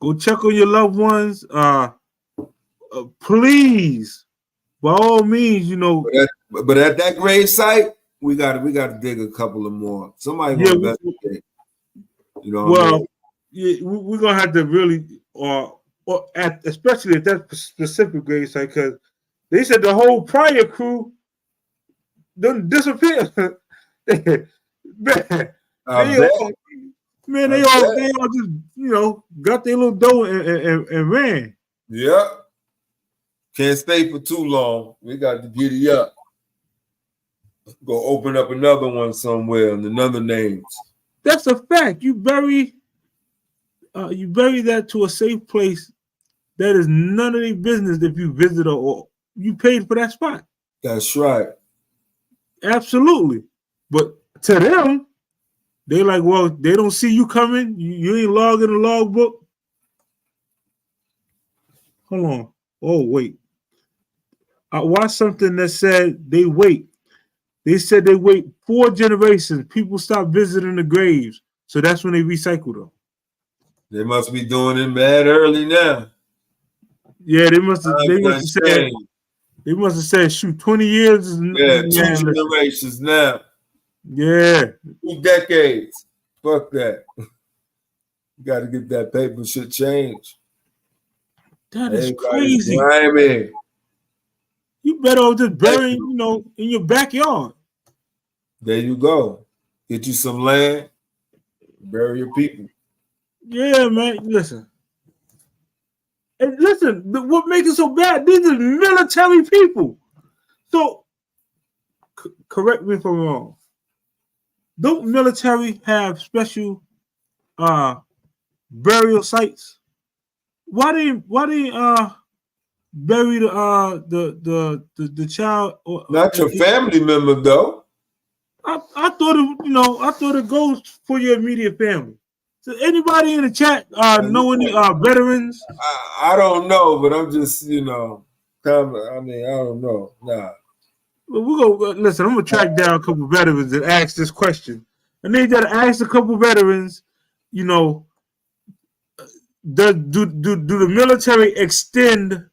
Go check on your loved ones. Please, by all means, But at that grave site, we got to dig a couple of more. Somebody gonna investigate. We're gonna have to really, especially at that specific grave site, because they said the whole prior crew done disappear. They all just got their little dough and ran. Yeah. Can't stay for too long. We got to giddy up. Go open up another one somewhere and another names. That's a fact. You bury that to a safe place that is none of their business if you visit or you paid for that spot. That's right. Absolutely. But to them, they like, well, they don't see you coming. You ain't logging the logbook. Hold on. Oh, wait. I watched something that said they wait. They said they wait 4 generations. People stop visiting the graves, so that's when they recycle them. They must be doing it mad early now. Yeah, they must have said. They must have said, shoot, 20 years. Yeah, 2 generations now. Yeah. 2 decades. Fuck that. You got to get that paper shit changed. That is crazy. Grimy. You better off just burying, in your backyard. There you go. Get you some land, bury your people. Yeah, man. Listen. And listen, what makes it so bad? These are military people. So, correct me if I'm wrong. Don't military have special burial sites? Why they bury the child? Not your family member though. I thought it goes for your immediate family. So anybody in the chat know any veterans? I don't know, but I'm just I don't know. Nah. Well, we're gonna listen. I'm gonna track down a couple veterans and ask this question. I need you to ask a couple veterans. Do the military extend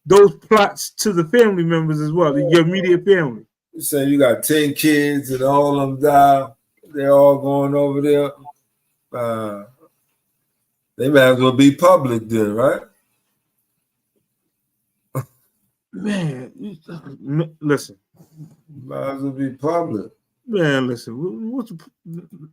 those plots to the family members as well, your immediate family? You say you got 10 kids and all of them die. They're all going over there. They might as well be public then, right? Man, listen. Might as well be public. Man, listen.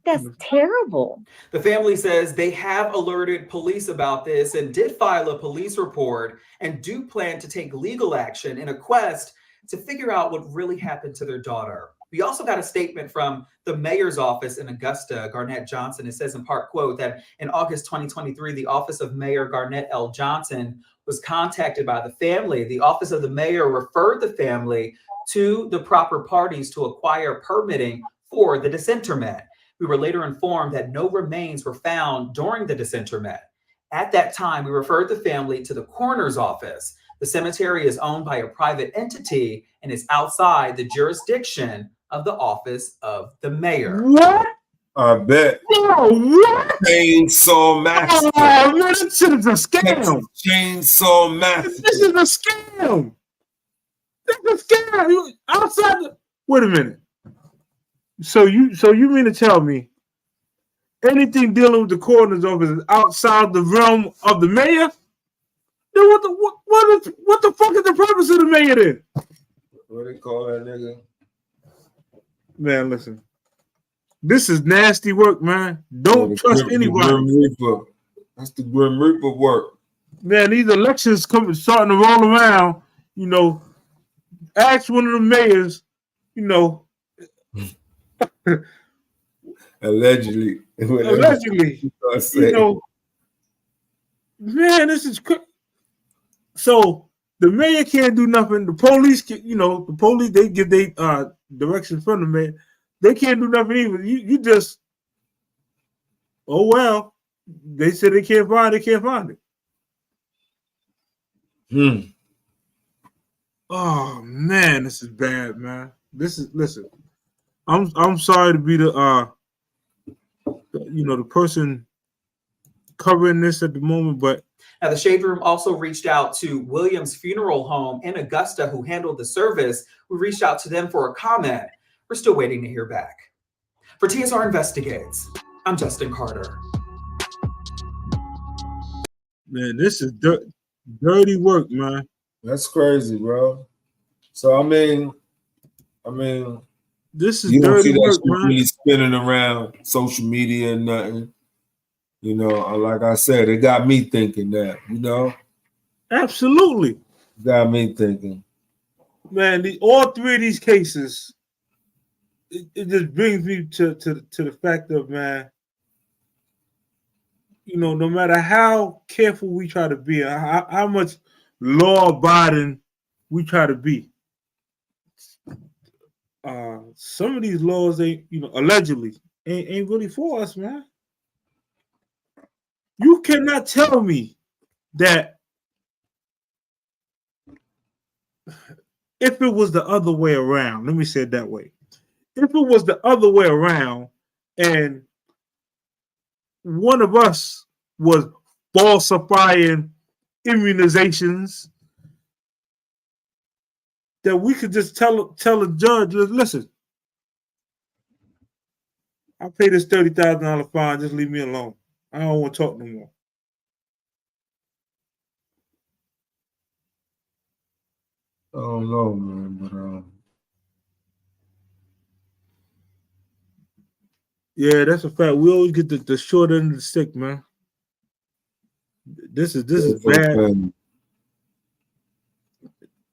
That's terrible. The family says they have alerted police about this and did file a police report and do plan to take legal action in a quest to figure out what really happened to their daughter. We also got a statement from the mayor's office in Augusta, Garnett Johnson. It says in part, quote, that in August 2023, the office of Mayor Garnett L. Johnson was contacted by the family. The office of the mayor referred the family to the proper parties to acquire permitting for the disinterment. We were later informed that no remains were found during the disinterment. At that time, we referred the family to the coroner's office. The cemetery is owned by a private entity and is outside the jurisdiction of the office of the mayor. What? I bet. No, what? Chainsaw Massacre. Oh, man, this shit is a scam. Chainsaw Massacre. This is a scam. This is a scam. Outside the... Wait a minute. So you mean to tell me anything dealing with the coroner's office is outside the realm of the mayor? Then what the fuck is the purpose of the mayor then? What they call that nigga? Man, listen. This is nasty work, man. Don't trust anybody. Grim Reaper. That's the Grim Reaper work. Man, these elections starting to roll around. Ask one of the mayors. Allegedly. Man, this is crazy. So the mayor can't do nothing. The police, the police, they give their directions from the mayor. They can't do nothing either. You just, oh well. They said they can't find it. Oh man, this is bad, man. Listen. I'm sorry to be the person covering this at the moment, but now the Shade Room also reached out to Williams Funeral Home in Augusta, who handled the service. We reached out to them for a comment. We're still waiting to hear back. For TSR Investigates, I'm Justin Carter. Man, this is dirty work, man. That's crazy, bro. So I mean, this is you don't dirty see that work, shit man. really spinning around social media and nothing. Like I said, it got me thinking that. Absolutely, got me thinking. Man, all three of these cases, it just brings me to the fact of, man, no matter how careful we try to be, how much law-abiding we try to be, some of these laws allegedly ain't really for us, man. You cannot tell me that if it was the other way around, let me say it that way. if it was the other way around and one of us was falsifying immunizations, that we could just tell a judge, listen, I pay this $30,000 fine, just leave me alone. I don't want to talk no more. I don't know, man, but yeah, that's a fact. We always get the short end of the stick, man. This is bad. Okay.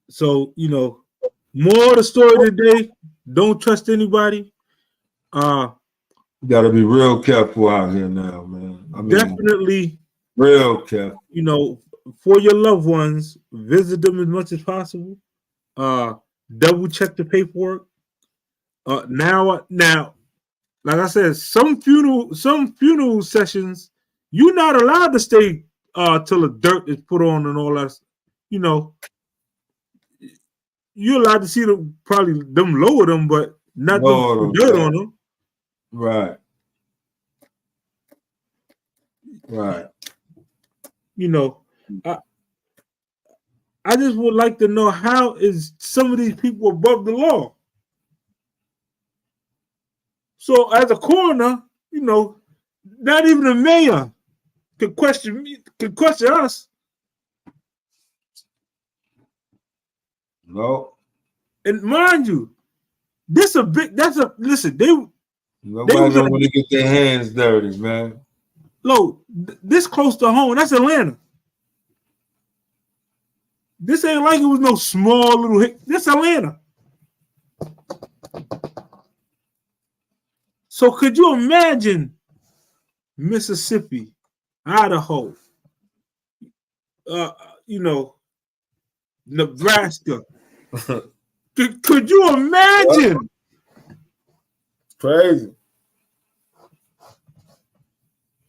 So, you know, more of the story today. Don't trust anybody. You gotta be real careful out here now, man. I mean, definitely real careful. You know, for your loved ones, visit them as much as possible. Double check the paperwork. Now, like I said, some funeral sessions, you're not allowed to stay till the dirt is put on and all that. You know, you're allowed to see them lower them, but not them dirt on them. Right. Right. You know, I just would like to know, how is some of these people above the law? So as a coroner, you know, not even the mayor can question me, can question us. No. And mind you, listen, nobody don't want to get their hands dirty, man. Look, this close to home, that's Atlanta. This ain't like it was no small little hit. This Atlanta. So could you imagine Mississippi, Idaho, you know, Nebraska? Could you imagine? It's crazy.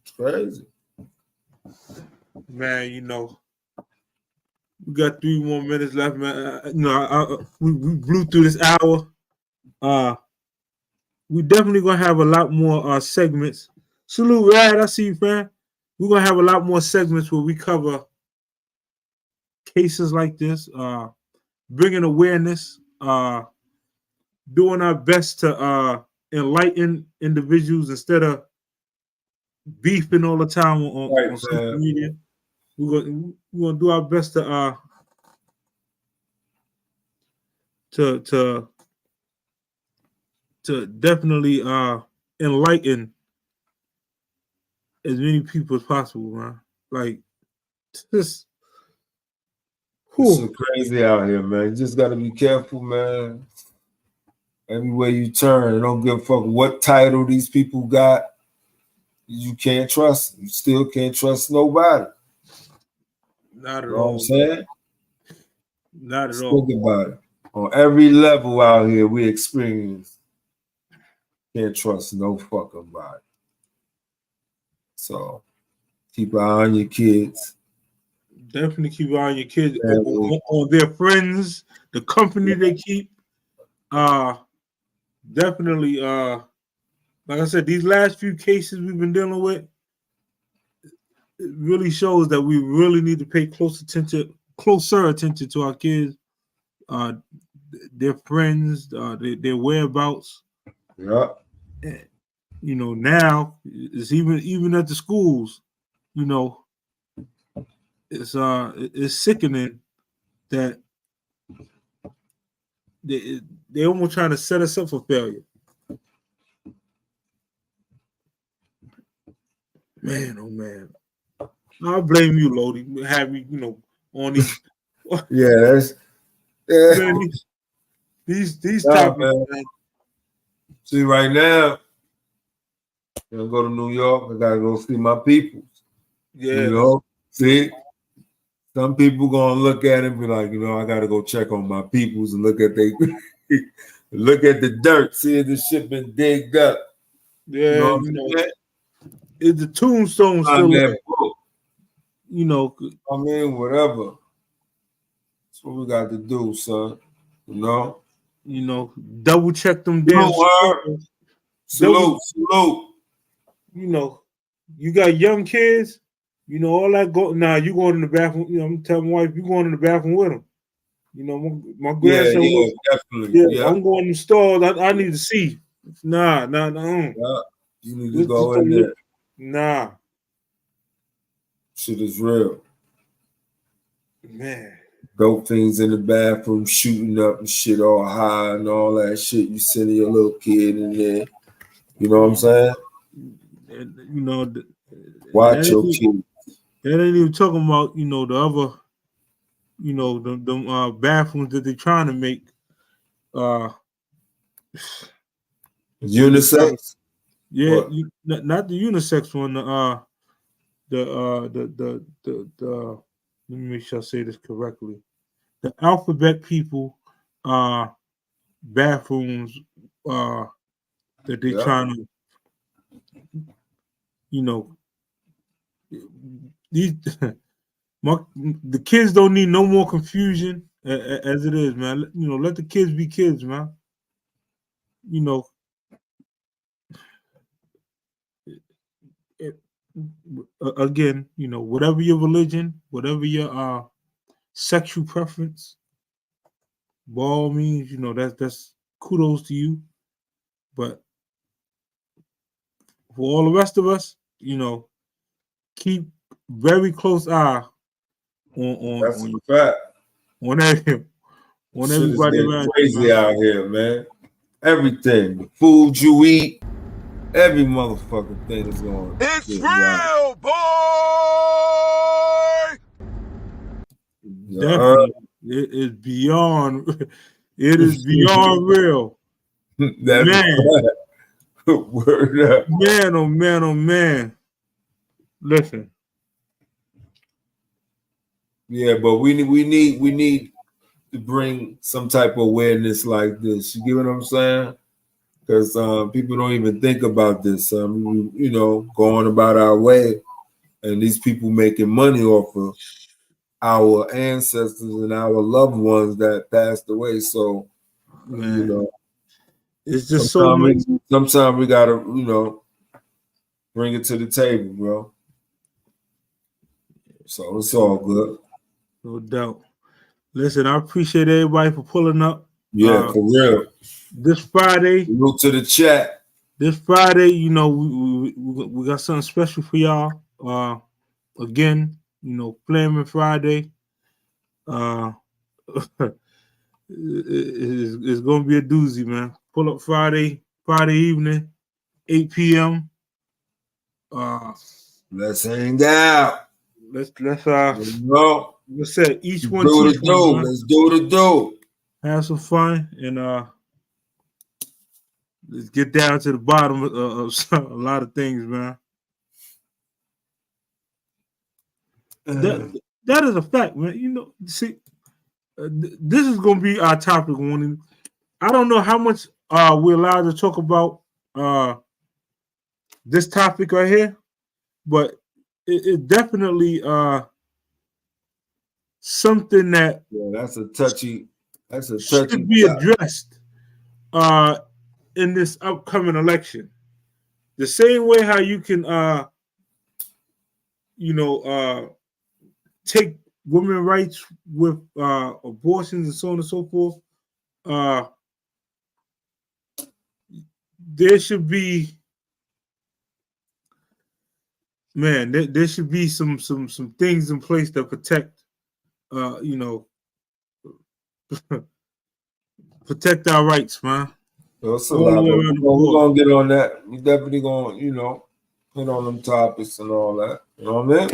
It's crazy. Man, you know, we got 3 more minutes left, man. We blew through this hour. We definitely gonna have a lot more segments. Salute, Rad. I see you, fam. We're gonna have a lot more segments where we cover cases like this, bringing awareness, doing our best to enlighten individuals instead of beefing all the time on social media. We're gonna do our best to definitely enlighten as many people as possible, man. Like this. It's so crazy out here, man. You just gotta be careful, man. Everywhere you turn, don't give a fuck what title these people got. You can't trust. You still can't trust nobody. Not at You know all. what I'm saying? Not at all. Think about it. On every level out here, we experience. Can't trust no fucking body. So keep an eye on your kids. Definitely keep an eye on your kids, on their friends, the company they keep. Definitely, like I said, these last few cases we've been dealing with, it really shows that we really need to pay closer attention to our kids, their friends, their whereabouts. Yeah. You know, now it's even at the schools, you know, it's sickening that they almost trying to set us up for failure. Man, oh man. I blame you, Lodi. Have me, you know, on these. Yeah, that's man, these topics, man. See, right now, I'm gonna go to New York. I gotta go see my peoples. Yeah. You know, see, some people gonna look at it and be like, you know, I gotta go check on my peoples and look at look at the dirt, see if the shit been digged up. Yeah, you know what I'm saying? Is the tombstone still there? You know, I mean, whatever. That's what we got to do, son. You know, You know, double check them damn. Salute. You know, you got young kids. You know, all that go now. You going in the bathroom? You know, I'm telling my wife, you going in the bathroom with them. You know, my grandson. Yeah, definitely. I'm going to the stores. I need to see. Nah. You need to go in there. Nah. Shit is real. Man. Dope things in the bathroom, shooting up and shit all high and all that shit. You sending your little kid in there. You know what I'm saying? And, you know, watch your kid. They ain't even talking about, you know, the other, you know, the bathrooms that they're trying to make unisex. Yeah, not the unisex one. The let me make sure I say this correctly. The alphabet people bathrooms that they're trying to, you know, these the kids don't need no more confusion as it is, man. You know, let the kids be kids, man. You know, again, you know, whatever your religion, whatever your sexual preference, by all means, you know, that's kudos to you. But for all the rest of us, you know, keep very close eye on everybody around crazy you, out here, man. Everything, the food you eat, every motherfucking thing is going. It's real, boy. Definitely, it is beyond. It is beyond real. Man, word up. Man, oh man, oh man. Listen. Yeah, but we need to bring some type of awareness like this. You get what I'm saying? Because people don't even think about this. You know, going about our way, and these people making money off of our ancestors and our loved ones that passed away. So, man, you know, it's just so much. Sometimes we gotta, you know, bring it to the table, bro. So it's all good. No doubt. Listen, I appreciate everybody for pulling up. Yeah, for real. This Friday, look to the chat. This Friday, you know, we got something special for y'all. Again, you know, Flaming Friday. It's gonna be a doozy, man. Pull up Friday evening, 8 p.m. Let's hang out. Let's say each one do teach the do. one, Let's do the do. Have some fun and let's get down to the bottom of a lot of things, man. That is a fact, man. You know, see, this is going to be our topic. I don't know how much we're allowed to talk about this topic right here, but it definitely something that that's a touchy should be addressed in this upcoming election. The same way how you can take women's rights with abortions and so on and so forth. There should be, man, there should be some things in place that protect protect our rights, man. That's a lot. We're gonna get on that. We definitely gonna, you know, hit on them topics and all that. You know what I mean?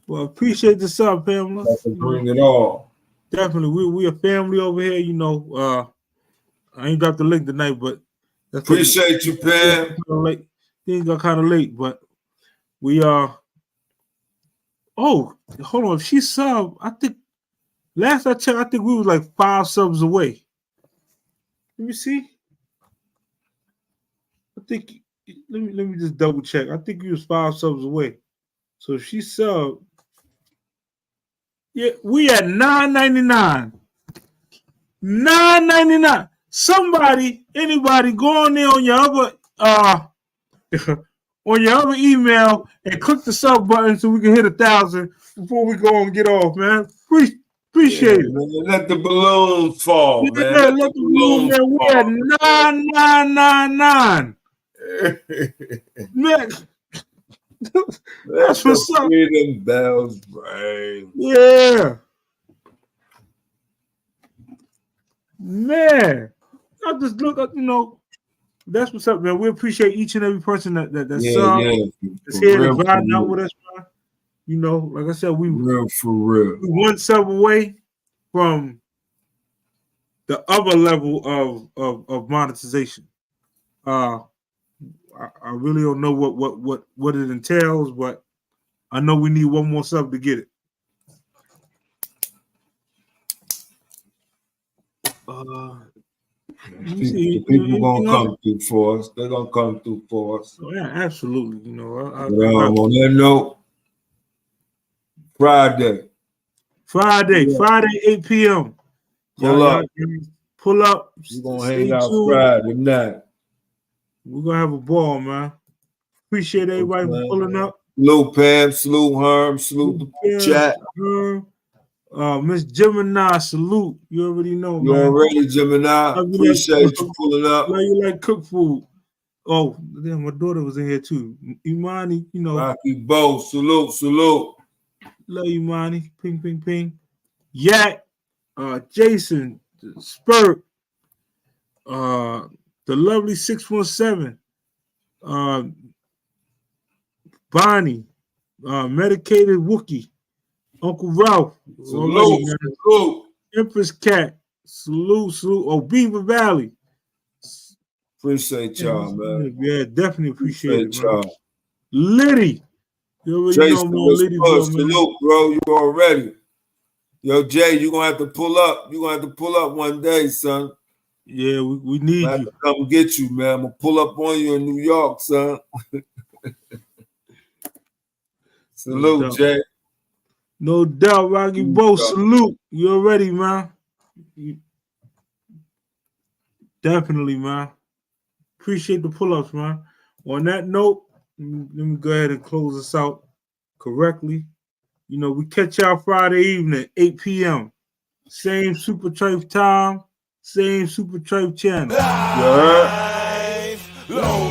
Well, appreciate the sub, Pamela. Bring it all. Definitely, we a family over here. You know, I ain't got the link tonight, but that's appreciate you, Pam. Things got kind of late, but we are. Oh, hold on. If she sub, I think last I checked, I think we was like 5 subs away. Let me see. I think let me just double check. I think we was 5 subs away. So if she subbed, yeah, we at $9.99. $9.99. Somebody, anybody, go on there on your other on your other email and click the sub button so we can hit 1,000 before we go and get off, man. Appreciate it. Man. Let the balloons fall, man. Let the balloons fall. We're at 9,999. Man, that's what's up. Freedom bells ring. Yeah. Man, I just look up, that's what's up, man. We appreciate each and every person that's that's here to vibe out with us, man. Like I said, we for real. We one sub away from the other level of monetization. I really don't know what it entails, but I know we need one more sub to get it. People gonna come through for us. They're gonna come through for us. Oh, yeah, absolutely. On that note, Friday, 8 p.m. Pull up. We're gonna hang out Friday night. We're gonna have a ball, man. Appreciate everybody for pulling up. Salute Pam, salute Herm, salute the chat. Miss Gemini, salute. You already know, man. You already, Gemini. Appreciate you pulling up. Love you like cook food. Oh, damn, my daughter was in here too. Imani, Rocky Bo, salute. Love you, Imani. Ping, ping, ping. Yak, Jason, Spurt, the lovely 617, Bonnie, Medicated Wookie, Uncle Ralph, salute. Empress Cat, salute. Oh, Beaver Valley. Appreciate y'all, man. Yeah, definitely appreciate it, y'all. Liddy. You already Jason, know, man. Liddy, salute, bro. You already. Yo, Jay, you're gonna have to pull up. You're gonna have to pull up one day, son. Yeah, we need you. To come get you, man. I'm gonna pull up on you in New York, son. Salute, Jay. No doubt, Rocky Bo, salute. You already, man. Definitely, man. Appreciate the pull-ups, man. On that note, let me go ahead and close this out correctly. We catch y'all Friday evening, 8 p.m. Same Super Trife time, same Super Trife channel. Low